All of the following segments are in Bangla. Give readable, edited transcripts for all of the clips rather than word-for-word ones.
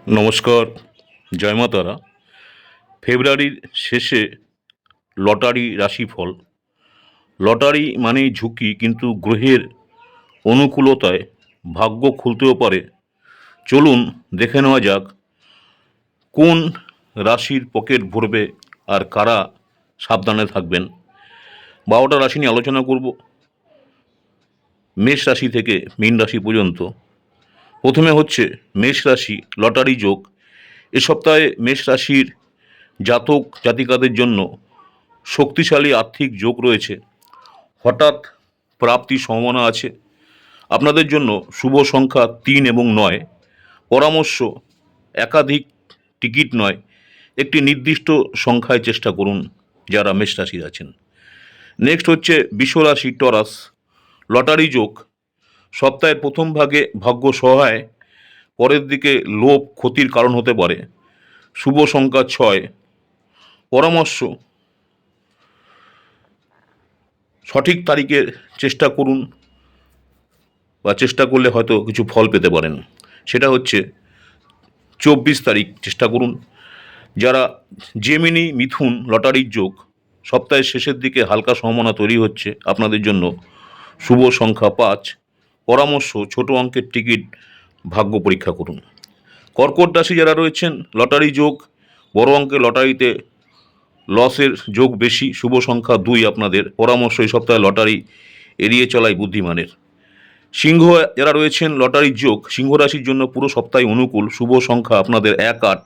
নমস্কার। জয় মা তারা। ফেব্রুয়ারির শেষে লটারি রাশিফল। লটারি মানেই ঝুঁকি, কিন্তু গ্রহের অনুকূলতায় ভাগ্য খুলতেও পারে। চলুন দেখে নেওয়া যাক কোন রাশির পকেট ভরবে আর কারা সাবধানে থাকবেন। 12টা রাশি নিয়ে আলোচনা করব, মেষ রাশি থেকে মীন রাশি পর্যন্ত। প্রথমে হচ্ছে মেষ রাশি, লটারি যোগ। এ সপ্তাহে মেষ রাশির জাতক জাতিকাদের জন্য শক্তিশালী আর্থিক যোগ রয়েছে। হঠাৎ প্রাপ্তির সম্ভাবনা আছে। আপনাদের জন্য শুভ সংখ্যা 3 এবং 9। পরামর্শ, একাধিক টিকিট নয়, একটি নির্দিষ্ট সংখ্যায় চেষ্টা করুন যারা মেষ রাশির আছেন। নেক্সট হচ্ছে বৃষ রাশি, টরাস। লটারি যোগ। সপ্তাহের প্রথম ভাগে ভাগ্য সহায়, পরের দিকে লোভ ক্ষতির কারণ হতে পারে। শুভ সংখ্যা 6। পরামর্শ, সঠিক তারিখে চেষ্টা করুন, বা চেষ্টা করলে হয়তো কিছু ফল পেতে পারেন। সেটা হচ্ছে 24 তারিখ চেষ্টা করুন। যারা জেমিনি, মিথুন লটারির যোগ, সপ্তাহের শেষের দিকে হালকা সম্ভাবনা তৈরি হচ্ছে আপনাদের জন্য। শুভ সংখ্যা 5। পরামর্শ, ছোট অঙ্কের টিকিট ভাগ্য পরীক্ষা করুন। কর্কট রাশি যারা রয়েছেন, লটারি যোগ। বড় অঙ্কের লটারিতে লসের যোগ বেশি। শুভ সংখ্যা 2 আপনাদের। পরামর্শ, এই সপ্তাহে লটারি এড়িয়ে চলাই বুদ্ধিমানের। সিংহ যারা রয়েছেন, লটারির যোগ। সিংহ রাশির জন্য পুরো সপ্তাহে অনুকূল। শুভ সংখ্যা আপনাদের 1, 8।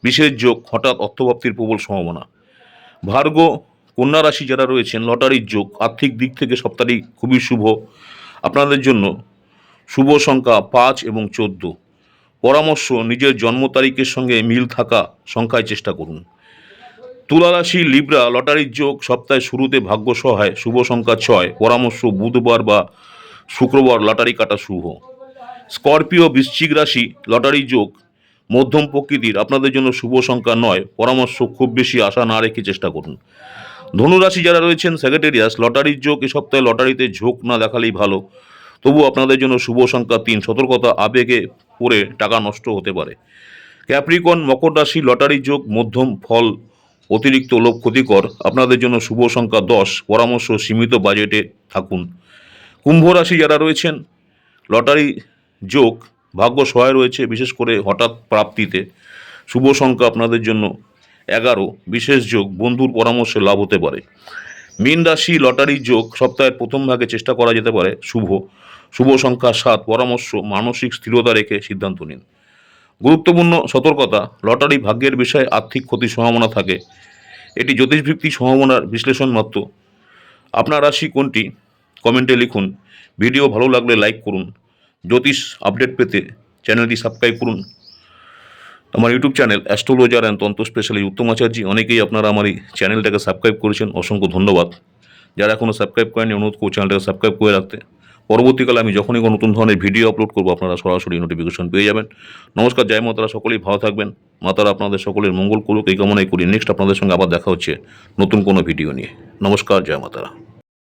বিশেষ যোগ, হঠাৎ অর্থপ্রাপ্তির প্রবল সম্ভাবনা। ভার্গ কন্যা রাশি যারা রয়েছেন, লটারির যোগ। আর্থিক দিক থেকে সপ্তাহটি খুবই শুভ আপনাদের জন্য। শুভ সংখ্যা 5 এবং 14। পরামর্শ, নিজের জন্ম তারিখের সঙ্গে মিল থাকা সংখ্যায় চেষ্টা করুন। তুলা রাশি, লিব্রা লটারির যোগ। সপ্তাহের শুরুতে ভাগ্য সহায়। শুভ সংখ্যা 6। পরামর্শ, বুধবার বা শুক্রবার লটারি কাটা শুভ। স্করপিও বৃশ্চিক রাশি, লটারি যোগ। মধ্যম প্রকৃতির, আপনাদের জন্য শুভ সংখ্যা 9। পরামর্শ, খুব বেশি আশা না রেখে চেষ্টা করুন। ধনুরাশি যারা রয়েছেন, স্যাগেটেরিয়াস লটারির যোগ। এ সপ্তাহে লটারিতে ঝোঁক না দেখালেই ভালো। তবু আপনাদের জন্য শুভ সংখ্যা 3। সতর্কতা, আবেগে পড়ে টাকা নষ্ট হতে পারে। ক্যাপ্রিকন মকর রাশি, লটারি যোগ। মধ্যম ফল, অতিরিক্ত লোভ ক্ষতিকর। আপনাদের জন্য শুভ সংখ্যা 10। পরামর্শ, সীমিত বাজেটে থাকুন। কুম্ভ রাশি যারা রয়েছেন, লটারি যোগ। ভাগ্য সহায় রয়েছে, বিশেষ করে হঠাৎ প্রাপ্তিতে। শুভ সংখ্যা আপনাদের জন্য 11। বিশেষ যোগ, বন্ধুর পরামর্শে লাভ হতে পারে। মীন রাশি, লটারি যোগ। সপ্তাহের প্রথম ভাগে চেষ্টা করা যেতে পারে শুভ। শুভ সংখ্যা 7। পরামর্শ, মানসিক স্থিরতা রেখে সিদ্ধান্ত নিন। গুরুত্বপূর্ণ সতর্কতা, লটারি ভাগ্যের বিষয়ে আর্থিক ক্ষতির সম্ভাবনা থাকে। এটি জ্যোতিষভিত্তিক সম্ভাবনার বিশ্লেষণ মাত্র। আপনার রাশি কোনটি কমেন্টে লিখুন। ভিডিও ভালো লাগলে লাইক করুন। জ্যোতিষ আপডেট পেতে চ্যানেলটি সাবস্ক্রাইব করুন। আমার ইউটিউব চ্যানেল অ্যাস্ট্রোলজার অ্যান্ড তন্ত্র স্পেশালিস্ট উত্তম আচার্য। অনেকেই আপনারা আমার এই চ্যানেলটাকে সাবস্ক্রাইব করেছেন, অসংখ্য ধন্যবাদ। যারা এখনও সাবস্ক্রাইব করেনি, অনুরোধ করব চ্যানেলটাকে সাবস্ক্রাইব করে রাখতে। পরবর্তীকালে আমি যখনই কোনো নতুন ধরনের ভিডিও আপলোড করবো, আপনারা সরাসরি নোটিফিকেশন পেয়ে যাবেন। নমস্কার, জয় মাতারা। সকলেই ভালো থাকবেন। মাতারা আপনাদের সকলের মঙ্গল করুক, এই কামনাই করি। নেক্সট আপনাদের সঙ্গে আবার দেখা হচ্ছে নতুন কোনো ভিডিও নিয়ে। নমস্কার, জয় মাতারা।